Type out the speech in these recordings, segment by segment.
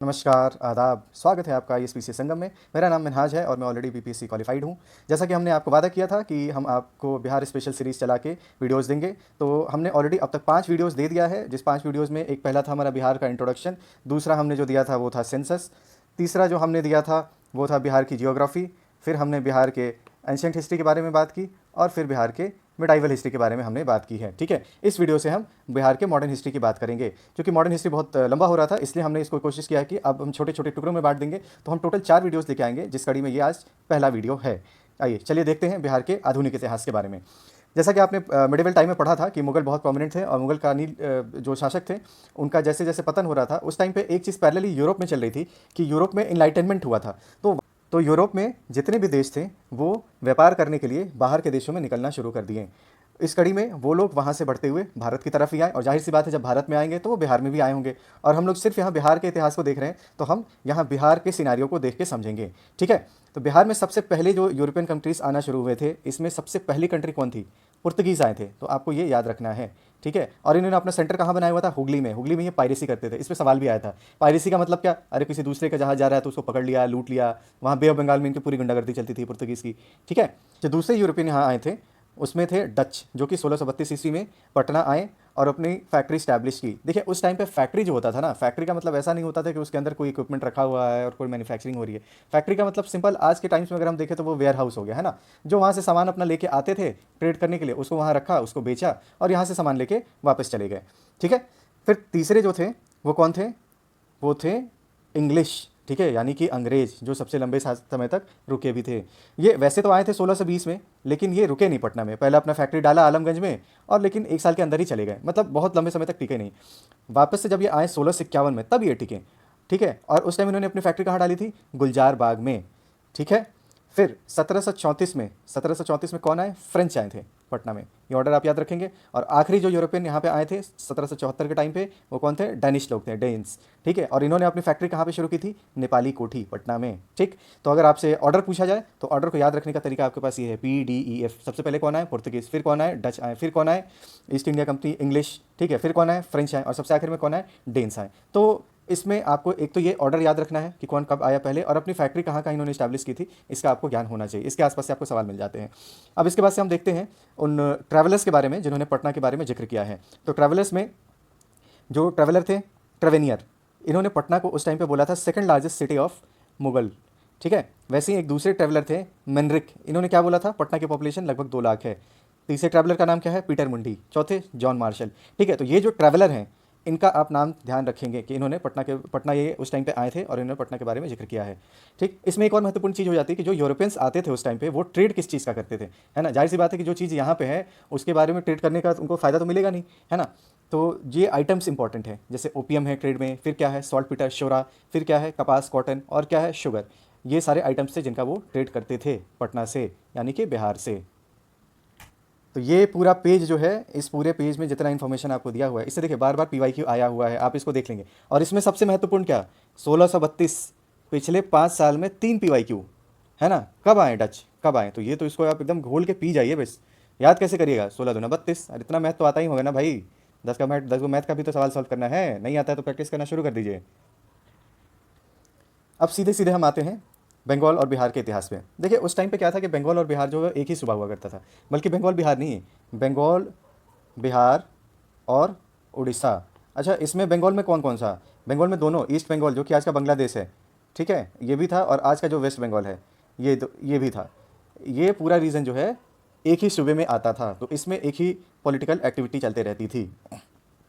नमस्कार, आदाब, स्वागत है आपका ISPC संगम में। मेरा नाम मिनहाज है और मैं ऑलरेडी BPSC क्वालिफाइड हूँ। जैसा कि हमने आपको वादा किया था कि हम आपको बिहार स्पेशल सीरीज़ चला के वीडियोज़ देंगे, तो हमने ऑलरेडी अब तक 5 वीडियोज़ दे दिया है, जिस 5 वीडियोज़ में एक पहला था हमारा बिहार का इंट्रोडक्शन, दूसरा हमने जो दिया था वो था सेंसस, तीसरा जो हमने दिया था वो था बिहार की जियोग्राफ़ी, फिर हमने बिहार के एंशिएंट हिस्ट्री के बारे में बात की और फिर बिहार के मिडाइवल हिस्ट्री के बारे में हमने बात की है। ठीक है, इस वीडियो से हम बिहार के मॉडर्न हिस्ट्री की बात करेंगे। क्योंकि मॉडर्न हिस्ट्री बहुत लंबा हो रहा था, इसलिए हमने इसको कोशिश किया कि अब हम छोटे छोटे टुकड़ों में बांट देंगे, तो हम टोटल 4 वीडियोस लेके आएंगे, जिस कड़ी में ये आज पहला वीडियो है। आइए चलिए देखते हैं बिहार के आधुनिक इतिहास के बारे में। जैसा कि आपने मिडिवल टाइम में पढ़ा था कि मुगल बहुत प्रोमिनेंट थे और मुगल कानी जो शासक थे उनका जैसे जैसे पतन हो रहा था, उस टाइम पे एक चीज़ पैरेलली यूरोप में चल रही थी कि यूरोप में इनलाइटनमेंट हुआ था। तो यूरोप में जितने भी देश थे वो व्यापार करने के लिए बाहर के देशों में निकलना शुरू कर दिए। इस कड़ी में वो लोग वहाँ से बढ़ते हुए भारत की तरफ ही आए, और जाहिर सी बात है जब भारत में आएंगे तो वो बिहार में भी आए होंगे। और हम लोग सिर्फ यहाँ बिहार के इतिहास को देख रहे हैं, तो हम यहाँ बिहार के सिनारियों को देख के समझेंगे। ठीक है, तो बिहार में सबसे पहले जो यूरोपियन कंट्रीज़ आना शुरू हुए थे, इसमें सबसे पहली कंट्री कौन थी? पुर्तगीज़ आए थे, तो आपको ये याद रखना है। ठीक है, और इन्होंने अपना सेंटर कहाँ बनाया हुआ था? हुगली में। हुगली में ये पायरेसी करते थे। इस पर सवाल भी आया था, पायरेसी का मतलब क्या? अरे किसी दूसरे का जहाज जा रहा है तो उसको पकड़ लिया, लूट लिया। वहाँ बे ऑफ बंगाल में इनकी पूरी गुंडागर्दी चलती थी पुर्तगीज़ की। ठीक है, जो दूसरे यूरोपियन यहाँ आए थे उसमें थे डच, जो कि 1632 ईस्वी में पटना आए और अपनी फैक्ट्री स्टैब्लिश की। देखिए उस टाइम पे फैक्ट्री जो होता था ना, फैक्ट्री का मतलब ऐसा नहीं होता था कि उसके अंदर कोई इक्विपमेंट रखा हुआ है और कोई मैन्युफैक्चरिंग हो रही है। फैक्ट्री का मतलब सिंपल आज के टाइम्स में अगर हम देखें तो वो वेयर हाउस हो गया, है ना। जो वहाँ से सामान अपना लेके आते थे ट्रेड करने के लिए, उसको वहाँ रखा, उसको बेचा और यहाँ से सामान लेके वापस चले गए। ठीक है, फिर तीसरे जो थे वो कौन थे? वो थे इंग्लिश। ठीक है, यानी कि अंग्रेज, जो सबसे लंबे समय तक रुके भी थे। ये वैसे तो आए थे 1620 में, लेकिन ये रुके नहीं पटना में। पहले अपना फैक्ट्री डाला आलमगंज में, और लेकिन एक साल के अंदर ही चले गए, मतलब बहुत लंबे समय तक टिके नहीं। वापस से जब ये आए 1651 में, तब ये टिके। ठीक है, और उस टाइम इन्होंने अपनी फैक्ट्री कहाँ डाली थी? गुलजार बाग में। ठीक है, फिर 1734 में कौन आए? फ्रेंच आए थे पटना में। ये ऑर्डर आप याद रखेंगे। और आखिरी जो यूरोपियन यहाँ पे आए थे 1774 के टाइम पे, वो कौन थे? डेनिश लोग थे, डेन्स। ठीक है, और इन्होंने अपनी फैक्ट्री कहाँ पे शुरू की थी? नेपाली कोठी, पटना में। ठीक, तो अगर आपसे ऑर्डर पूछा जाए तो ऑर्डर को याद रखने का तरीका आपके पास ये है, PDEF। सबसे पहले कौन आए? पुर्तगीज, फिर कौन आए? डच आए, फिर कौन आए? East India company, English. ठीक है, फिर कौन आए? फ्रेंच आए, और सबसे आखिर में कौन आए? डेन्स आए। तो इसमें आपको एक तो ये ऑर्डर याद रखना है कि कौन कब आया पहले, और अपनी फैक्ट्री कहाँ कहाँ इन्होंने स्टैब्लिश की थी, इसका आपको ज्ञान होना चाहिए। इसके आसपास से आपको सवाल मिल जाते हैं। अब इसके बाद से हम देखते हैं उन ट्रैवलर्स के बारे में जिन्होंने पटना के बारे में जिक्र किया है। तो ट्रैवलर्स में जो ट्रैवलर थे, ट्रेवेनियर, इन्होंने पटना को उस टाइम पे बोला था second largest city of Mughal. ठीक है, वैसे ही एक दूसरे ट्रैवलर थे मेनरिक, इन्होंने क्या बोला था? पटना की पॉपुलेशन लगभग 2 लाख है। तीसरे ट्रैवलर का नाम क्या है? पीटर मुंडी। चौथे जॉन मार्शल। ठीक है, तो ये जो ट्रैवलर हैं इनका आप नाम ध्यान रखेंगे कि इन्होंने पटना ये उस टाइम पे आए थे और इन्होंने पटना के बारे में जिक्र किया है। ठीक, इसमें एक और महत्वपूर्ण चीज़ हो जाती है कि जो यूरोपियंस आते थे उस टाइम पे, वो ट्रेड किस चीज़ का करते थे, है ना। जाहिर सी बात है कि जो चीज़ यहाँ पे है उसके बारे में ट्रेड करने का उनको फ़ायदा तो मिलेगा नहीं, है ना। तो ये आइटम्स इंपॉर्टेंट है, जैसे ओपियम है ट्रेड में, फिर क्या है? सॉल्ट पीटर शोरा, फिर क्या है? कपास कॉटन, और क्या है? शुगर। ये सारे आइटम्स थे जिनका वो ट्रेड करते थे पटना से, यानी कि बिहार से। तो ये पूरा पेज जो है, इस पूरे पेज में जितना इन्फॉर्मेशन आपको दिया हुआ है, इससे देखिए बार बार PYQ आया हुआ है, आप इसको देख लेंगे। और इसमें सबसे महत्वपूर्ण क्या? 1632, पिछले 5 साल में 3 PYQ, है ना। कब आए डच, कब आए? तो ये तो इसको आप एकदम घोल के पी जाइए बस। याद कैसे करिएगा? 16 दूना 32। अरे इतना मैथ तो आता ही होगा ना भाई। 10 को मैथ का भी तो सवाल सॉल्व करना है, नहीं आता है तो प्रैक्टिस करना शुरू कर दीजिए। अब सीधे सीधे हम आते हैं बंगाल और बिहार के इतिहास में। देखिए उस टाइम पे क्या था कि बंगाल और बिहार जो है एक ही सूबा हुआ करता था, बल्कि बंगाल बिहार नहीं, बंगाल, बिहार और उड़ीसा। अच्छा, इसमें बंगाल में कौन कौन सा? बंगाल में दोनों, ईस्ट बंगाल जो कि आज का बांग्लादेश है, ठीक है, ये भी था, और आज का जो वेस्ट बंगाल है ये भी था। ये पूरा रीजन जो है एक ही सूबे में आता था, तो इसमें एक ही पॉलिटिकल एक्टिविटी चलते रहती थी।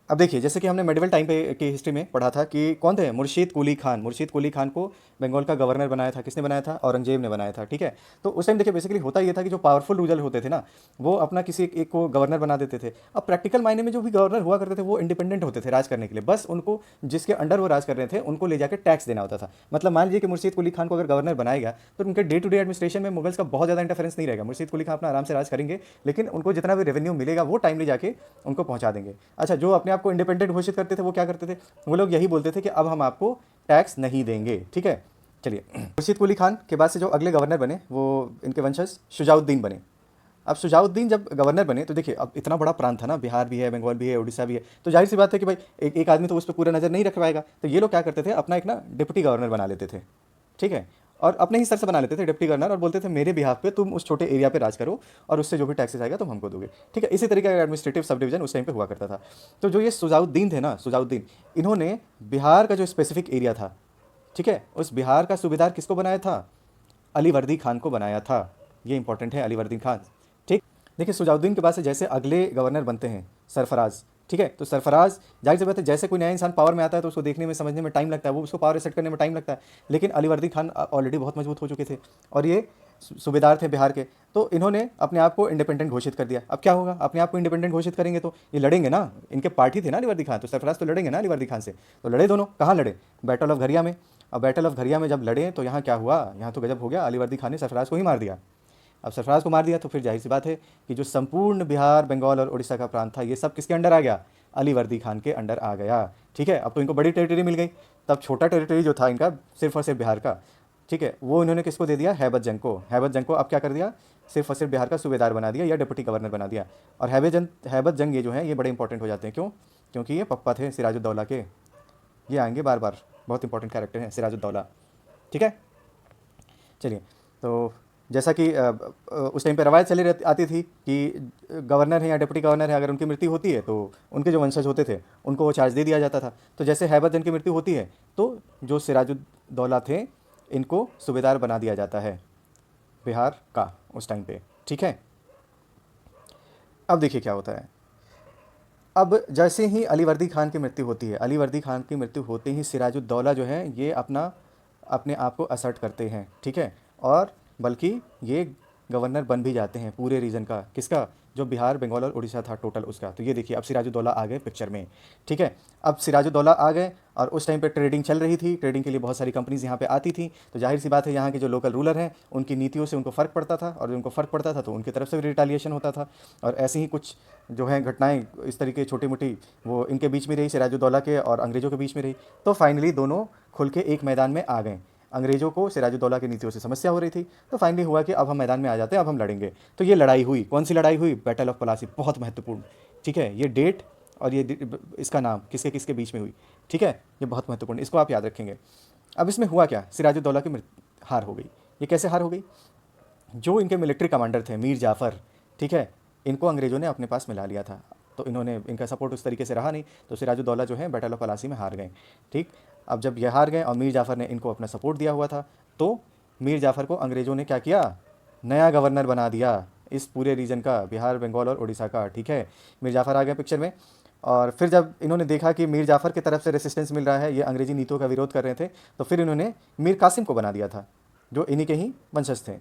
अब देखिए, जैसे कि हमने मेडिवल टाइम पे की हिस्ट्री में पढ़ा था कि कौन थे? मुर्शीद कुली खान। मुर्शीद कुली खान को बंगाल का गवर्नर बनाया था। किसने बनाया था? औरंगजेब ने बनाया था। ठीक है, तो उस टाइम देखिए बेसिकली होता ये था कि जो पावरफुल रूलर होते थे ना, वो अपना किसी एक को गवर्नर बना देते थे। अब प्रैक्टिकल मायने में जो भी गवर्नर हुआ करते थे वो इंडिपेंडेंट होते थे राज करने के लिए, बस उनको जिसके अंडर वो राज कर रहे थे उनको ले जाकर टैक्स देना होता था। मतलब मान लीजिए कि मुर्शीद कुली खान को अगर गवर्नर बनाएगा तो उनके डे टू डे एडमिनिस्ट्रेशन में मुगल्स का बहुत ज़्यादा इंटरफेरेंस नहीं रहेगा। मुर्शीद कुली खान अपना आराम से राज करेंगे, लेकिन उनको जितना भी रेवेन्यू मिलेगा वो टाइमली जाके उनको पहुंचा देंगे। अच्छा, जो अपने आप को इंडिपेंडेंट घोषित करते थे वो क्या करते थे? वो लोग यही बोलते थे कि अब हम आपको टैक्स नहीं देंगे। ठीक है, चलिए, खुर्शीद कुली खान के बाद से जो अगले गवर्नर बने वो इनके वंशज शुजाउद्दीन बने। अब शुजाउद्दीन जब गवर्नर बने तो देखिए अब इतना बड़ा प्रांत था ना, बिहार भी है, बंगाल भी है, उड़ीसा भी है, तो जाहिर सी बात है कि भाई एक आदमी तो उस पर पूरा नज़र नहीं रख पाएगा। तो ये लोग क्या करते थे, अपना एक ना डिप्टी गवर्नर बना लेते थे, ठीक है, और अपने ही सर से बना लेते थे डिप्टी गवर्नर, और बोलते थे मेरे बिहाफ पे तुम उस छोटे एरिया पे राज करो और उससे जो भी टैक्सेस आएगा तुम हमको दोगे, ठीक है। इसी तरीके का एडमिनिस्ट्रेटिव सब डिवीजन उस टाइम पे हुआ करता था। तो जो ये सुजाउद्दीन थे ना, सुजाउद्दीन, इन्होंने बिहार का जो स्पेसिफिक एरिया था, ठीक है, उस बिहार का सूबेदार किसको बनाया था, अलीवर्दी खान को बनाया था। ये इंपॉर्टेंट है, अलीवर्दी खान, ठीक। देखिए सुजाउद्दीन के बाद से जैसे अगले गवर्नर बनते हैं सरफराज, ठीक है, तो सरफराज जाहिर सी बात है जैसे कोई नया इंसान पावर में आता है तो उसको देखने में समझने में टाइम लगता है, वो उसको पावर सेट करने में टाइम लगता है। लेकिन अलीवर्दी खान ऑलरेडी बहुत मजबूत हो चुके थे और ये सूबेदार थे बिहार के, तो इन्होंने अपने आप को इंडिपेंडेंट घोषित कर दिया। अब क्या होगा, अपने आप को इंडिपेंडेंट घोषित करेंगे तो ये लड़ेंगे ना, इनके पार्टी थे ना अलीवर्दी खान, तो सरफराज तो लड़ेंगे ना अलीवर्दी खान से। तो लड़े दोनों, कहाँ लड़े, बैटल ऑफ घरिया में। अब बैटल ऑफ घरिया में जब लड़े तो यहाँ क्या हुआ, यहाँ तो गजब हो गया, अलीवर्दी खान ने सरफराज को ही मार दिया। अब सरफराज को मार दिया तो फिर जाहिर सी बात है कि जो संपूर्ण बिहार, बंगाल और उड़ीसा का प्रांत था ये सब किसके अंडर आ गया, अलीवर्दी खान के अंडर आ गया, ठीक है। अब तो इनको बड़ी टेरिटरी मिल गई, तब छोटा टेरिटरी जो था इनका सिर्फ और सिर्फ बिहार का, ठीक है, वो इन्होंने किसको दे दिया, हैबत जंग को। हैबत जंग को अब क्या कर दिया, सिर्फ और सिर्फ बिहार का सूबेदार बना दिया या डिप्टी गवर्नर बना दिया। और हैबत जंग ये जो है ये बड़े इंपॉर्टेंट हो जाते हैं, क्यों, क्योंकि ये पप्पा थे सिराजुद्दौला के, ये आएंगे बार बार, बहुत इंपॉर्टेंट कैरेक्टर हैं सिराजुद्दौला, ठीक है। चलिए, तो जैसा कि उस टाइम पे रवायत चली रहती आती थी कि गवर्नर है या डिप्टी गवर्नर है, अगर उनकी मृत्यु होती है तो उनके जो वंशज होते थे उनको वो चार्ज दे दिया जाता था। तो जैसे हैबत जंग की मृत्यु होती है तो जो सिराजुद्दौला थे इनको सूबेदार बना दिया जाता है बिहार का उस टाइम पे, ठीक है। अब देखिए क्या होता है, अब जैसे ही अलीवर्दी खान की मृत्यु होती है, अलीवर्दी खान की मृत्यु होते ही सिराजुद्दौला जो है ये अपने आप को असर्ट करते हैं, ठीक है, और बल्कि ये गवर्नर बन भी जाते हैं पूरे रीजन का, किसका, जो बिहार, बंगाल और उड़ीसा था टोटल उसका। तो ये देखिए अब सिराजुद्दौला आ गए पिक्चर में, ठीक है। अब सिराजुद्दौला आ गए और उस टाइम पे ट्रेडिंग चल रही थी, ट्रेडिंग के लिए बहुत सारी कंपनीज यहाँ पे आती थी, तो जाहिर सी बात है यहाँ के जो लोकल रूलर हैं उनकी नीतियों से उनको फ़र्क पड़ता था, और जो उनको फ़र्क पड़ता था तो उनकी तरफ से भी रिटालिएशन होता था। और ऐसी ही कुछ जो है घटनाएं इस तरीके छोटी मोटी वो इनके बीच में रही, सिराजुद्दौला के और अंग्रेज़ों के बीच में रही। तो फाइनली दोनों खुल के एक मैदान में आ गए। अंग्रेज़ों को सिराजुद्दौला की नीतियों से समस्या हो रही थी, तो फाइनली हुआ कि अब हम मैदान में आ जाते हैं, अब हम लड़ेंगे। तो ये लड़ाई हुई, कौन सी लड़ाई हुई, बैटल ऑफ पलासी, बहुत महत्वपूर्ण, ठीक है। ये डेट और इसका नाम किसके किसके बीच में हुई, ठीक है, ये बहुत महत्वपूर्ण, इसको आप याद रखेंगे। अब इसमें हुआ क्या, सिराजुद्दौला की हार हो गई। ये कैसे हार हो गई, जो इनके मिलिट्री कमांडर थे मीर जाफ़र, ठीक है, इनको अंग्रेज़ों ने अपने पास मिला लिया था, तो इन्होंने इनका सपोर्ट उस तरीके से रहा नहीं, तो सिराजुद्दौला जो है बैटल ऑफ पलासी में हार गए, ठीक। अब जब ये हार गए और मीर जाफ़र ने इनको अपना सपोर्ट दिया हुआ था, तो मीर जाफ़र को अंग्रेज़ों ने क्या किया, नया गवर्नर बना दिया इस पूरे रीजन का, बिहार, बंगाल और उड़ीसा का, ठीक है। मीर जाफ़र आ गए पिक्चर में। और फिर जब इन्होंने देखा कि मीर जाफ़र की तरफ से रेसिस्टेंस मिल रहा है, ये अंग्रेज़ी नीतियों का विरोध कर रहे थे, तो फिर इन्होंने मीर कासिम को बना दिया था, जो इन्हीं के ही वंशज थे।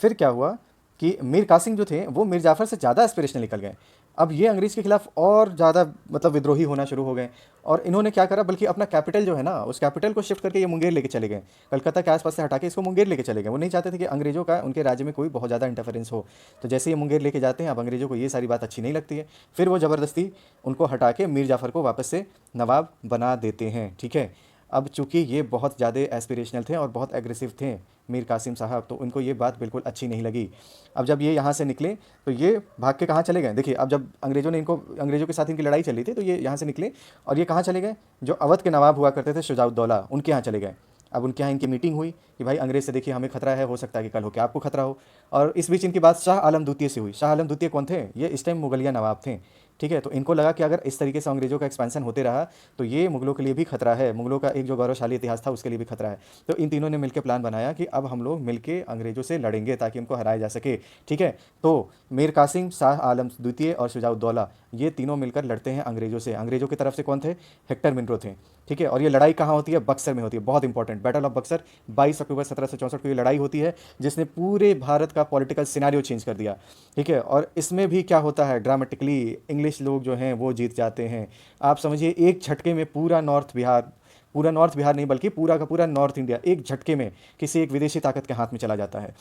फिर क्या हुआ कि मीर कासिम जो थे वो मीर जाफ़र से ज़्यादा एस्पिरेशनल निकल गए। अब ये अंग्रेज़ के खिलाफ और ज़्यादा मतलब विद्रोही होना शुरू हो गए, और इन्होंने क्या करा, बल्कि अपना कैपिटल जो है ना उस कैपिटल को शिफ्ट करके ये मुंगेर लेके चले गए, कलकत्ता के आसपास से हटा के इसको मुंगेर लेके चले गए। वो नहीं चाहते थे कि अंग्रेज़ों का उनके राज्य में कोई बहुत ज़्यादा इंटरफेरेंस हो। तो जैसे ये मुंगेर लेके जाते हैं, अब अंग्रेज़ों को ये सारी बात अच्छी नहीं लगती है, फिर वो ज़बरदस्ती उनको हटा के मीर जाफ़र को वापस से नवाब बना देते हैं, ठीक है। अब चूंकि ये बहुत ज़्यादा एस्पिरेशनल थे और बहुत एग्रेसिव थे मीर कासिम साहब, तो उनको ये बात बिल्कुल अच्छी नहीं लगी। अब जब ये यहाँ से निकले तो ये भाग के कहाँ चले गए, देखिए अब जब अंग्रेज़ों के साथ इनकी लड़ाई चली थी तो ये यहाँ से निकले और ये कहाँ चले गए, जो अवध के नवाब हुआ करते थे शुजाउद्दौला, उनके यहाँ चले गए। अब उनके यहाँ इनकी मीटिंग हुई कि भाई अंग्रेज़ से देखिए हमें खतरा है, हो सकता है कि कल हो के आपको खतरा हो। और इस बीच इनकी बात शाह आलम द्वितीय से हुई। शाह आलम द्वितीय कौन थे, ये इस टाइम मुगलिया नवाब थे, ठीक है। तो इनको लगा कि अगर इस तरीके से अंग्रेज़ों का एक्सपेंशन होते रहा तो ये मुगलों के लिए भी खतरा है, मुगलों का एक जो गौरवशाली इतिहास था उसके लिए भी खतरा है। तो इन तीनों ने मिलकर प्लान बनाया कि अब हम लोग मिलकर अंग्रेज़ों से लड़ेंगे ताकि हमको हराया जा सके, ठीक है। तो मीर कासिम, शाह आलम द्वितीय और शुजाउद्दौला, ये तीनों मिलकर लड़ते हैं अंग्रेज़ों से। अंग्रेज़ों की तरफ से कौन थे, हेक्टर मिनरो थे, ठीक है। और ये लड़ाई कहाँ होती है, बक्सर में होती है, बहुत इंपॉर्टेंट, बैटल ऑफ बक्सर 22 अक्टूबर 1764 को ये लड़ाई होती है, जिसने पूरे भारत का पॉलिटिकल सिनेरियो चेंज कर दिया, ठीक है। और इसमें भी क्या होता है, ड्रामेटिकली इंग्लिश लोग जो हैं वो जीत जाते हैं। आप समझिए एक झटके में पूरा नॉर्थ बिहार नहीं बल्कि पूरा का पूरा नॉर्थ इंडिया एक झटके में किसी एक विदेशी ताकत के हाथ में चला जाता है।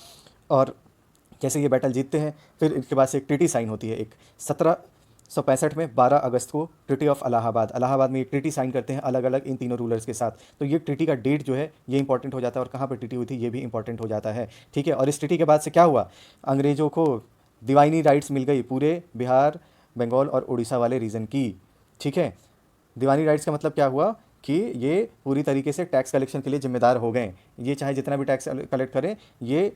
और जैसे ये बैटल जीतते हैं फिर इसके बाद से एक ट्रीटी साइन होती है, एक 1765 में 12 अगस्त को ट्रिटी ऑफ इलाहाबाद, इलाहाबाद में एक ट्रिटी साइन करते हैं अलग अलग इन तीनों रूलर्स के साथ। तो ये ट्रिटी का डेट जो है ये इंपॉर्टेंट हो जाता है, और कहाँ पर ट्रिटी हुई थी ये भी इंपॉर्टेंट हो जाता है। ठीक है, और इस ट्रिटी के बाद से क्या हुआ, अंग्रेज़ों को दीवानी राइट्स मिल गई पूरे बिहार, बंगाल और उड़ीसा वाले रीजन की। ठीक है, दीवानी राइट्स का मतलब क्या हुआ कि ये पूरी तरीके से टैक्स कलेक्शन के लिए जिम्मेदार हो गए। ये चाहे जितना भी टैक्स कलेक्ट करें, ये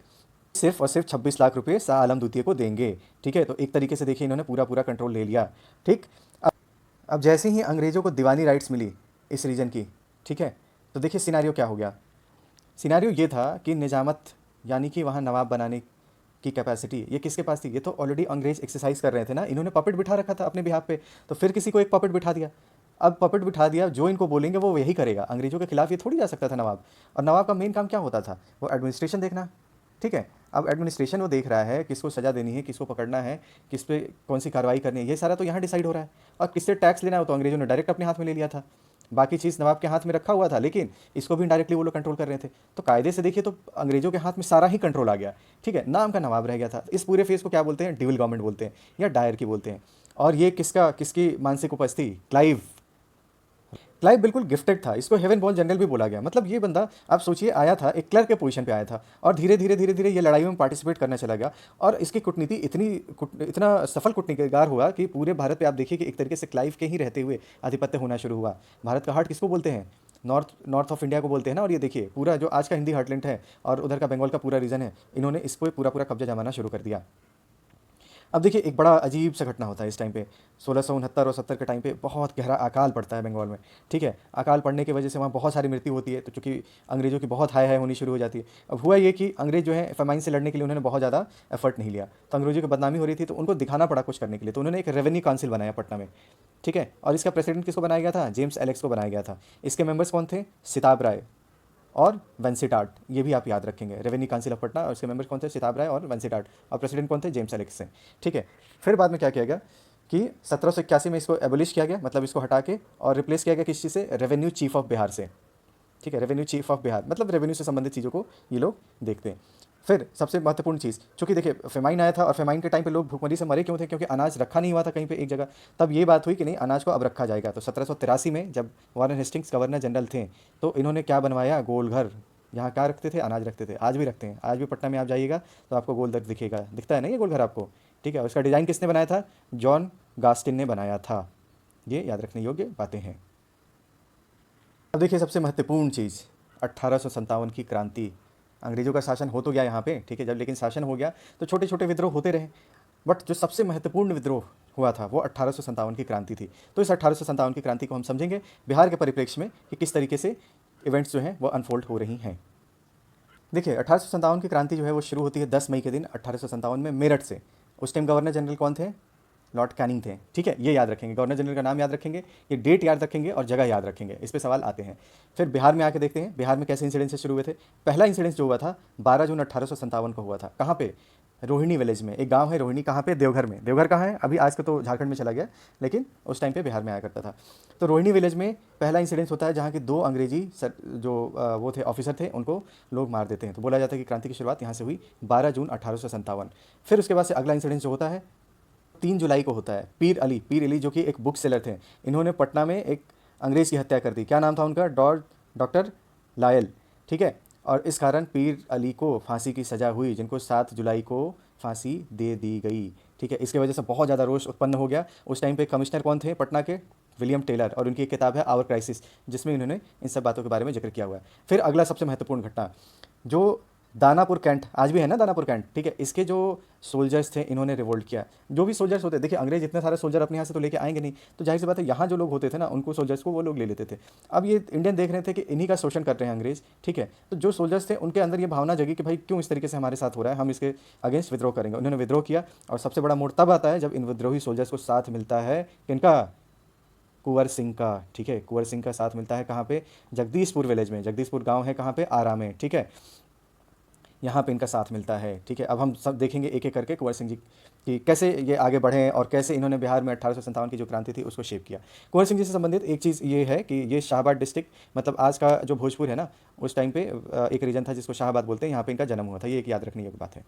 सिर्फ और सिर्फ 26 लाख रुपए शाह आलम द्वितीय को देंगे। ठीक है, तो एक तरीके से देखिए इन्होंने पूरा पूरा कंट्रोल ले लिया। ठीक, अब जैसे ही अंग्रेज़ों को दीवानी राइट्स मिली इस रीजन की, ठीक है, तो देखिए सिनारियो क्या हो गया। सिनारियो ये था कि निजामत यानी कि वहाँ नवाब बनाने की कैपेसिटी ये किसके पास थी, ये तो ऑलरेडी अंग्रेज एक्सरसाइज कर रहे थे ना, इन्होंने पपेट बिठा रखा था अपने बिहाफ पे, तो फिर किसी को एक पपेट बिठा दिया। अब पपेट बिठा दिया, जो इनको बोलेंगे वो यही करेगा, अंग्रेजों के खिलाफ ये थोड़ी जा सकता था नवाब। और नवाब का मेन काम क्या होता था, वो एडमिनिस्ट्रेशन देखना। ठीक है, अब एडमिनिस्ट्रेशन वो देख रहा है, किसको सज़ा देनी है, किसको पकड़ना है, किस पे कौन सी कार्रवाई करनी है, ये सारा तो यहाँ डिसाइड हो रहा है। और किससे टैक्स लेना है तो अंग्रेजों ने डायरेक्ट अपने हाथ में ले लिया था, बाकी चीज़ नवाब के हाथ में रखा हुआ था, लेकिन इसको भी डायरेक्टली वो लोग कंट्रोल कर रहे थे। तो कायदे से देखिए तो अंग्रेजों के हाथ में सारा ही कंट्रोल आ गया। ठीक है, नाम का नवाब रह गया था। इस पूरे फेज को क्या बोलते हैं, डिविल गवर्नमेंट बोलते हैं या डायर की बोलते हैं। और ये किसकी मानसिक उपज थी, क्लाइव। क्लाइव बिल्कुल गिफ्टेड था, इसको हेवन बॉर्न जनरल भी बोला गया। मतलब ये बंदा आप सोचिए आया था, एक क्लर्क के पोजीशन पे आया था, और धीरे धीरे धीरे धीरे ये लड़ाई में पार्टिसिपेट करना चला गया, और इसकी कूटनीति इतना सफल कूटनीतिकार हुआ कि पूरे भारत पे आप देखिए कि एक तरीके से क्लाइव के ही रहते हुए आधिपत्य होना शुरू हुआ। भारत का हार्ट किसको बोलते हैं, नॉर्थ ऑफ इंडिया को बोलते हैं ना। और ये देखिए पूरा जो आज का हिंदी हार्टलैंड है और उधर का बंगाल का पूरा रीजन है, इन्होंने इसको पूरा पूरा कब्जा जमाना शुरू कर दिया। अब देखिए एक बड़ा अजीब सा घटना होता है इस टाइम पे, 1669 और 70 के टाइम पे बहुत गहरा अकाल पड़ता है बंगाल में। ठीक है, अकाल पड़ने की वजह से वहाँ बहुत सारी मृत्यु होती है, तो चूँकि अंग्रेज़ों की बहुत हाई हाई होनी शुरू हो जाती है। अब हुआ ये कि अंग्रेज जो है फेमाइन से लड़ने के लिए उन्होंने बहुत ज़्यादा एफर्ट नहीं लिया, तो अंग्रेजों की बदनामी हो रही थी, तो उनको दिखाना पड़ा कुछ करने के लिए, तो उन्होंने एक रेवेन्यू काउंसिल बनाया पटना में। ठीक है, और इसका प्रेसिडेंट किसको बनाया गया था, जेम्स एलेक्स को बनाया गया था। इसके मेंबर्स कौन थे, सिताब राय और वेंसिटार्ट, ये भी आप याद रखेंगे। रेवेन्यू काउंसिल ऑफ पटना और इसके मेंबर्स कौन थे, सिताब राय और वेंसिटार्ट, और प्रेसिडेंट कौन थे, जेम्स एलेक्स से। ठीक है, फिर बाद में क्या किया गया कि 1781 में इसको एबोलिश किया गया, मतलब इसको हटा के, और रिप्लेस किया गया किस चीज़ से, रेवेन्यू चीफ ऑफ बिहार से। ठीक है, रेवेन्यू चीफ ऑफ बिहार मतलब रेवेन्यू से संबंधित चीज़ों को ये लोग देखते हैं। फिर सबसे महत्वपूर्ण चीज़, चूंकि देखिए फेमाइन आया था, और फेमाइन के टाइम पे लोग भूखमरी से मरे क्यों थे, क्योंकि अनाज रखा नहीं हुआ था कहीं पे एक जगह। तब ये बात हुई कि नहीं, अनाज को अब रखा जाएगा। तो 1783 में जब वारेन हेस्टिंग्स गवर्नर जनरल थे, तो इन्होंने क्या बनवाया, गोलघर। यहाँ क्या रखते थे, अनाज रखते थे, आज भी रखते हैं। आज भी पटना में आप जाइएगा तो आपको गोलघर दिखेगा, दिखता है ना ये गोलघर आपको। ठीक है, उसका डिज़ाइन किसने बनाया था, जॉन गास्टिन ने बनाया था। ये याद रखने योग्य बातें हैं। अब देखिए सबसे महत्वपूर्ण चीज़, 1857 की क्रांति। अंग्रेजों का शासन हो तो गया यहाँ पे, ठीक है, जब लेकिन शासन हो गया तो छोटे छोटे विद्रोह होते रहे, बट जो सबसे महत्वपूर्ण विद्रोह हुआ था वो 1857 की क्रांति थी। तो इस 1857 की क्रांति को हम समझेंगे बिहार के परिप्रेक्ष्य में कि किस तरीके से इवेंट्स जो हैं वो अनफोल्ड हो रही हैं। देखिए 1857 की क्रांति जो है वो शुरू होती है 10 मई के दिन 1857 में मेरठ से। उस टाइम गवर्नर जनरल कौन थे, लॉर्ड कैनिंग थे। ठीक है, ये याद रखेंगे, गवर्नर जनरल का नाम याद रखेंगे, ये डेट याद रखेंगे और जगह याद रखेंगे, इस पे सवाल आते हैं। फिर बिहार में आके देखते हैं बिहार में कैसे इंसिडेंट से शुरू हुए थे। पहला इंसिडेंट जो हुआ था 12 जून 1857 को हुआ था। कहाँ पे, रोहिणी विलेज में। एक गांव है रोहिणी, कहाँ पे, देवघर में। देवघर कहाँ है, अभी आज का तो झारखंड में चला गया, लेकिन उस टाइम पे बिहार में आया करता था। तो रोहिणी विलेज में पहला इंसिडेंस होता है जहाँ की 2 अंग्रेजी जो वो थे ऑफिसर थे, उनको लोग मार देते हैं। तो बोला जाता है कि क्रांति की शुरुआत यहाँ से हुई 12 जून 1857। फिर उसके बाद से अगला इंसिडेंस जो होता है 3 जुलाई को होता है। पीर अली जो कि एक बुक सेलर थे, इन्होंने पटना में एक अंग्रेज़ की हत्या कर दी। क्या नाम था उनका, डॉक्टर लायल। ठीक है, और इस कारण पीर अली को फांसी की सज़ा हुई, जिनको 7 जुलाई को फांसी दे दी गई। ठीक है, इसके वजह से बहुत ज़्यादा रोष उत्पन्न हो गया। उस टाइम पे कमिश्नर कौन थे पटना के, विलियम टेलर, और उनकी एक किताब है आवर क्राइसिस, जिसमें इन्होंने इन सब बातों के बारे में जिक्र किया हुआ है। फिर अगला सबसे महत्वपूर्ण घटना जो दानापुर कैंट, आज भी है ना दानापुर कैंट। ठीक है, इसके जो सोल्जर्स थे इन्होंने रिवोल्ट किया। जो भी सोल्जर्स होते, देखिए अंग्रेज इतने सारे सोल्जर अपने यहाँ से तो लेके आएंगे नहीं, तो जाहिर सी बात है यहाँ जो लोग होते थे ना, उनको सोल्जर्स को वो लोग ले लेते थे। अब ये इंडियन देख रहे थे कि इन्हीं का शोषण कर रहे हैं अंग्रेज। ठीक है, तो जो सोल्जर्स थे उनके अंदर ये भावना जगी कि भाई क्यों इस तरीके से हमारे साथ हो रहा है, हम इसके अगेंस्ट विद्रोह करेंगे। उन्होंने विद्रोह किया, और सबसे बड़ा मोड़ तब आता है जब इन विद्रोही सोल्जर्स को साथ मिलता है किनका, कुंवर सिंह का। ठीक है, कुंवर सिंह का साथ मिलता है कहाँ पे, जगदीशपुर विलेज में। जगदीशपुर गांव है कहाँ पे, आरा में। ठीक है, यहाँ पे इनका साथ मिलता है। ठीक है, अब हम सब देखेंगे एक एक करके कुंवर सिंह जी कि कैसे ये आगे बढ़े और कैसे इन्होंने बिहार में 1857 की जो क्रांति थी उसको शेप किया। कुंवर सिंह जी से संबंधित एक चीज़ ये है कि ये शाहाबाद डिस्ट्रिक्ट, मतलब आज का जो भोजपुर है ना, उस टाइम पे एक रीजन था जिसको शाहाबाद बोलते हैं, यहाँ पे इनका जन्म हुआ था। ये एक याद रखने की बात है।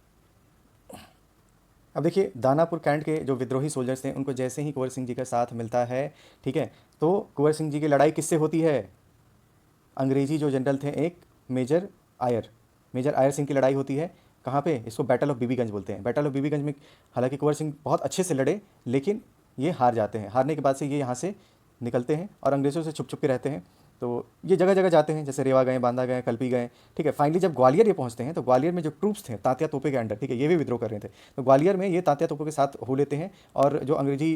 अब देखिए, दानापुर कैंट के जो विद्रोही सोल्जर्स थे, उनको जैसे ही कुंवर सिंह जी का साथ मिलता है, ठीक है, तो कुंवर सिंह जी की लड़ाई किससे होती है? अंग्रेजी जो जनरल थे एक मेजर आयर सिंह की लड़ाई होती है। कहाँ पे? इसको बैटल ऑफ बीबीगंज बोलते हैं। बैटल ऑफ बीबीगंज में हालांकि कुंवर सिंह बहुत अच्छे से लड़े, लेकिन ये हार जाते हैं। हारने के बाद से ये यहाँ से निकलते हैं और अंग्रेज़ों से छुप छुप के रहते हैं। तो ये जगह जगह जाते हैं, जैसे रेवा गए, बांदा गए, कल्पी गए, ठीक है। फाइनली जब ग्वालियर ये पहुंचते हैं, तो ग्वालियर में जो ट्रूप्स थे तात्या तोपे के अंडर, ठीक है, ये भी विद्रोह कर रहे थे, तो ग्वालियर में ये तात्या तोपे के साथ हो लेते हैं और जो अंग्रेजी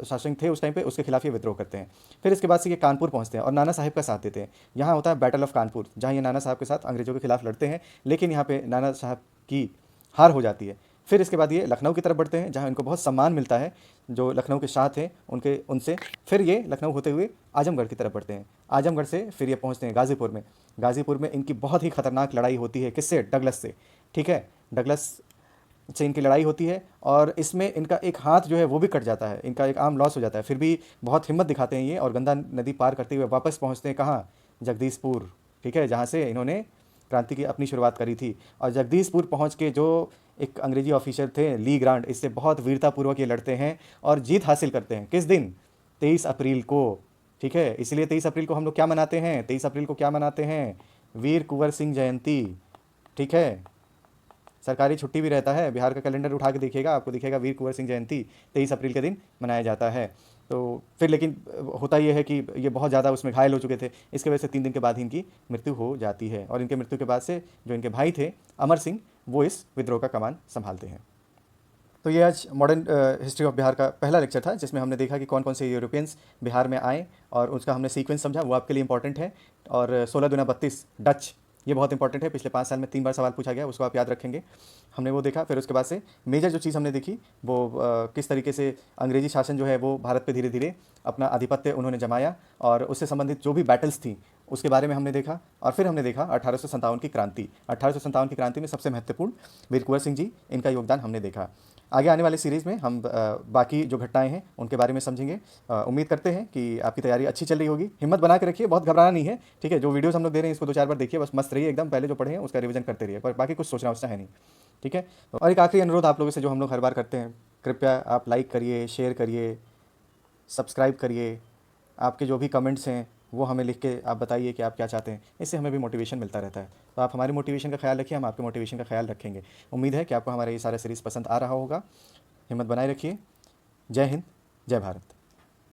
शासन थे उस टाइम पे, उसके खिलाफ ये विद्रोह करते हैं। फिर इसके बाद से ये कानपुर पहुंचते हैं और नाना साहब का साथ देते हैं। यहाँ होता है बैटल ऑफ कानपुर, जहाँ ये नाना साहब के साथ अंग्रेजों के खिलाफ लड़ते हैं, लेकिन यहाँ पे नाना साहब की हार हो जाती है। फिर इसके बाद ये लखनऊ की तरफ बढ़ते हैं, जहाँ इनको बहुत सम्मान मिलता है जो लखनऊ के शाह थे उनसे। फिर ये लखनऊ होते हुए आजमगढ़ की तरफ बढ़ते हैं। आजमगढ़ से फिर ये पहुँचते हैं गाज़ीपुर में। गाज़ीपुर में इनकी बहुत ही खतरनाक लड़ाई होती है, किससे? डगलस से, ठीक है। डगलस से इनकी लड़ाई होती है और इसमें इनका एक हाथ जो है वो भी कट जाता है, इनका एक आर्म लॉस हो जाता है। फिर भी बहुत हिम्मत दिखाते हैं ये और गंगा नदी पार करते हुए वापस पहुँचते हैं कहाँ? जगदीशपुर, ठीक है, जहाँ से इन्होंने क्रांति की अपनी शुरुआत करी थी। और जगदीशपुर पहुँच के जो एक अंग्रेजी ऑफिसर थे ली ग्रांट, इससे बहुत वीरतापूर्वक ये लड़ते हैं और जीत हासिल करते हैं। किस दिन? 23 अप्रैल को, ठीक है। इसलिए 23 अप्रैल को हम लोग क्या मनाते हैं? 23 अप्रैल को क्या मनाते हैं? वीर कुंवर सिंह जयंती, ठीक है। सरकारी छुट्टी भी रहता है, बिहार का कैलेंडर उठा के देखिएगा, आपको दिखेगा वीर कुंवर सिंह जयंती 23 अप्रैल के दिन मनाया जाता है। तो फिर लेकिन होता यह है कि ये बहुत ज़्यादा उसमें घायल हो चुके थे, इसके वजह से 3 दिन के बाद ही इनकी मृत्यु हो जाती है और इनके मृत्यु के बाद से जो इनके भाई थे अमर सिंह, वो इस विद्रोह का कमान संभालते हैं। तो ये आज मॉडर्न हिस्ट्री ऑफ बिहार का पहला लेक्चर था, जिसमें हमने देखा कि कौन कौन से यूरोपियंस बिहार में आए और उसका हमने सीक्वेंस समझा, वो आपके लिए इंपॉर्टेंट है। और 16 दूना 32 डच, ये बहुत इंपॉर्टेंट है, पिछले 5 साल में 3 बार सवाल पूछा गया, उसको आप याद रखेंगे। हमने वो देखा। फिर उसके बाद से मेजर जो चीज़ हमने देखी वो किस तरीके से अंग्रेजी शासन जो है वो भारत पे धीरे धीरे अपना आधिपत्य उन्होंने जमाया और उससे संबंधित जो भी बैटल्स थी उसके बारे में हमने देखा। और फिर हमने देखा 1857 की क्रांति। 1857 की क्रांति में सबसे महत्वपूर्ण वीर कुंवर सिंह जी, इनका योगदान हमने देखा। आगे आने वाले सीरीज़ में हम बाकी जो घटनाएं हैं उनके बारे में समझेंगे। उम्मीद करते हैं कि आपकी तैयारी अच्छी चल रही होगी। हिम्मत बना के रखिए, बहुत घबराना नहीं है, ठीक है। जो वीडियोस हम लोग दे रहे हैं इसको 2-4 बार देखिए, बस मस्त रहिए एकदम। पहले जो पढ़े हैं उसका रिवीजन करते रहिए, पर बाकी कुछ सोचना वोचना है नहीं, ठीक है। और एक आखिरी अनुरोध आप लोगों से जो हम लोग हर बार करते हैं, कृपया आप लाइक करिए, शेयर करिए, सब्सक्राइब करिए। आपके जो भी कमेंट्स हैं वो हमें लिख के आप बताइए कि आप क्या चाहते हैं, इससे हमें भी मोटिवेशन मिलता रहता है। तो आप हमारी मोटिवेशन का ख्याल रखिए, हम आपके मोटिवेशन का ख्याल रखेंगे। उम्मीद है कि आपको हमारा ये सारा सीरीज़ पसंद आ रहा होगा। हिम्मत बनाए रखिए। जय हिंद, जय भारत।